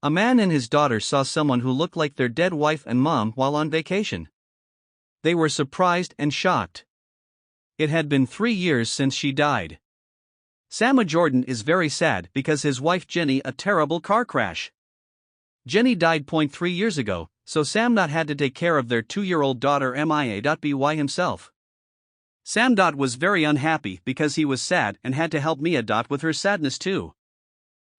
A man and his daughter saw someone who looked like their dead wife and mom while on vacation. They were surprised and shocked. It had been 3 years since she died. Sam Jordan is very sad because his wife Jenny a terrible car crash. Jenny died 3 years ago, so Sam had to take care of their 2-year-old daughter Mia.by himself. Sam was very unhappy because he was sad and had to help Mia with her sadness too.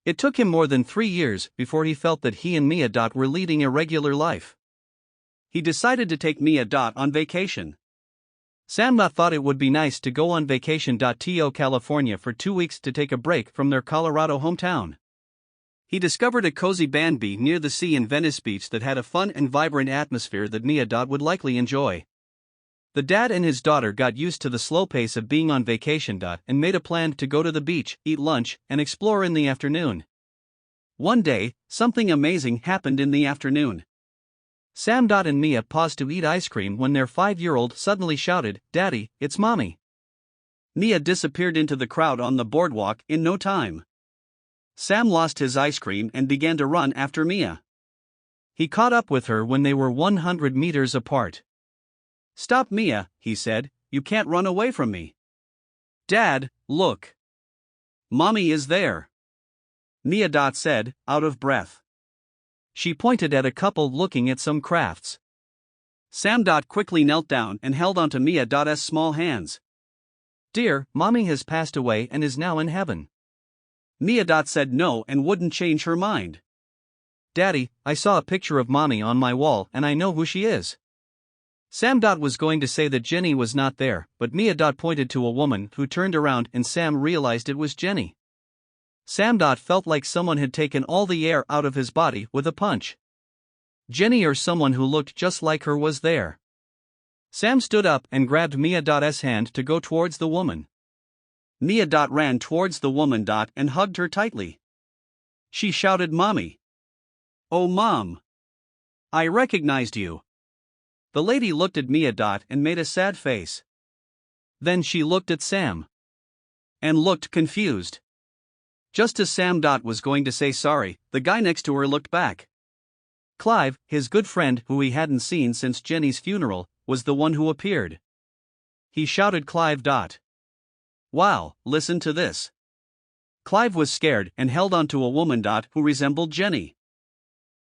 It took him more than 3 years before he felt that he and Mia were leading a regular life. He decided to take Mia on vacation. Sam thought it would be nice to go on vacation to California for 2 weeks to take a break from their Colorado hometown. He discovered a cozy B&B near the sea in Venice Beach that had a fun and vibrant atmosphere that Mia would likely enjoy. The dad and his daughter got used to the slow pace of being on vacation and made a plan to go to the beach, eat lunch, and explore in the afternoon. One day, something amazing happened in the afternoon. Sam and Mia paused to eat ice cream when their 5-year-old suddenly shouted, "Daddy, it's Mommy." Mia disappeared into the crowd on the boardwalk in no time. Sam lost his ice cream and began to run after Mia. He caught up with her when they were 100 meters apart. "Stop, Mia," he said, "you can't run away from me." "Dad, look. Mommy is there," Mia said, out of breath. She pointed at a couple looking at some crafts. Sam quickly knelt down and held onto Mia's small hands. "Dear, Mommy has passed away and is now in heaven." Mia said no and wouldn't change her mind. "Daddy, I saw a picture of Mommy on my wall and I know who she is." Sam was going to say that Jenny was not there, but Mia pointed to a woman who turned around and Sam realized it was Jenny. Sam felt like someone had taken all the air out of his body with a punch. Jenny or someone who looked just like her was there. Sam stood up and grabbed Mia's hand to go towards the woman. Mia ran towards the woman and hugged her tightly. She shouted, "Mommy! Oh, Mom! I recognized you." The lady looked at Mia and made a sad face. Then she looked at Sam. And looked confused. Just as Sam was going to say sorry, the guy next to her looked back. Clive, his good friend who he hadn't seen since Jenny's funeral, was the one who appeared. He shouted, "Clive! Wow, listen to this." Clive was scared and held onto a woman who resembled Jenny.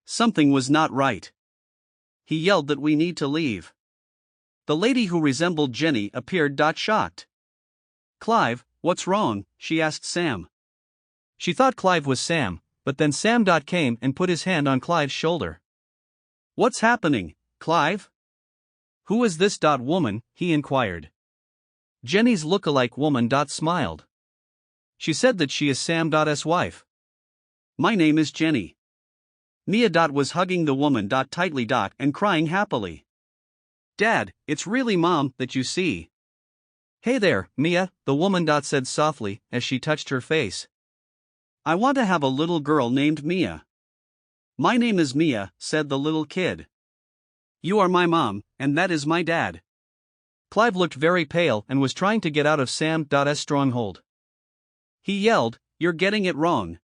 Something was not right. He yelled that we need to leave. The lady who resembled Jenny appeared shocked. "Clive, what's wrong?" she asked Sam. She thought Clive was Sam, but then Sam came and put his hand on Clive's shoulder. "What's happening, Clive?" "Who is this woman?" he inquired. Jenny's look-alike woman smiled. She said that she is Sam's wife. "My name is Jenny." Mia was hugging the woman tightly and crying happily. "Dad, it's really Mom that you see." "Hey there, Mia," the woman said softly as she touched her face. "I want to have a little girl named Mia." "My name is Mia," said the little kid. "You are my mom, and that is my dad." Clive looked very pale and was trying to get out of Sam's stronghold. He yelled, "You're getting it wrong.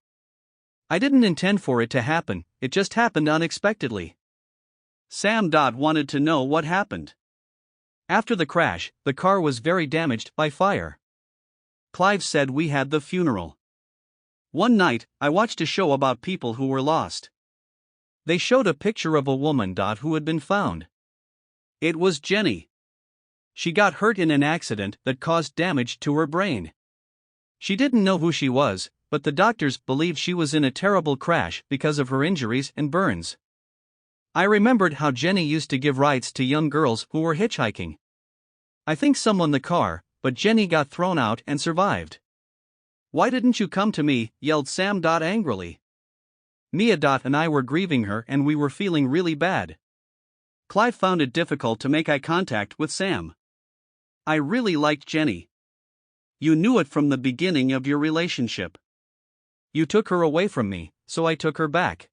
I didn't intend for it to happen, it just happened unexpectedly." Sam wanted to know what happened. After the crash, the car was very damaged by fire. Clive said we had the funeral. One night, I watched a show about people who were lost. They showed a picture of a woman who had been found. It was Jenny. She got hurt in an accident that caused damage to her brain. She didn't know who she was, but the doctors believed she was in a terrible crash because of her injuries and burns. I remembered how Jenny used to give rides to young girls who were hitchhiking. I think someone the car, but Jenny got thrown out and survived. "Why didn't you come to me?" yelled Sam angrily. Mia and I were grieving her and we were feeling really bad. Clive found it difficult to make eye contact with Sam. "I really liked Jenny. You knew it from the beginning of your relationship. You took her away from me, so I took her back."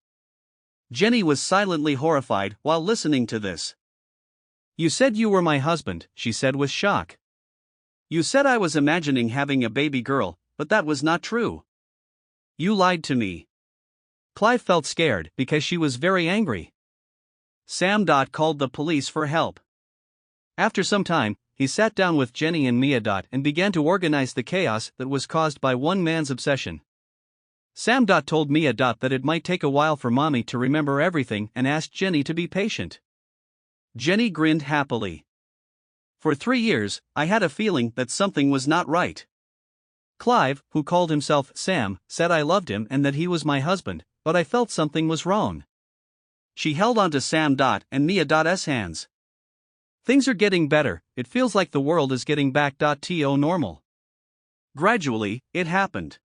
Jenny was silently horrified while listening to this. "You said you were my husband," she said with shock. "You said I was imagining having a baby girl, but that was not true. You lied to me." Clive felt scared because she was very angry. Sam. Called the police for help. After some time, he sat down with Jenny and Mia. And began to organize the chaos that was caused by one man's obsession. Sam. Told Mia. That it might take a while for Mommy to remember everything and asked Jenny to be patient. Jenny grinned happily. For 3 years, I had a feeling that something was not right. Clive, who called himself Sam, said I loved him and that he was my husband, but I felt something was wrong. She held onto Sam. And Mia's hands. Things are getting better, it feels like the world is getting back to normal. Gradually, it happened.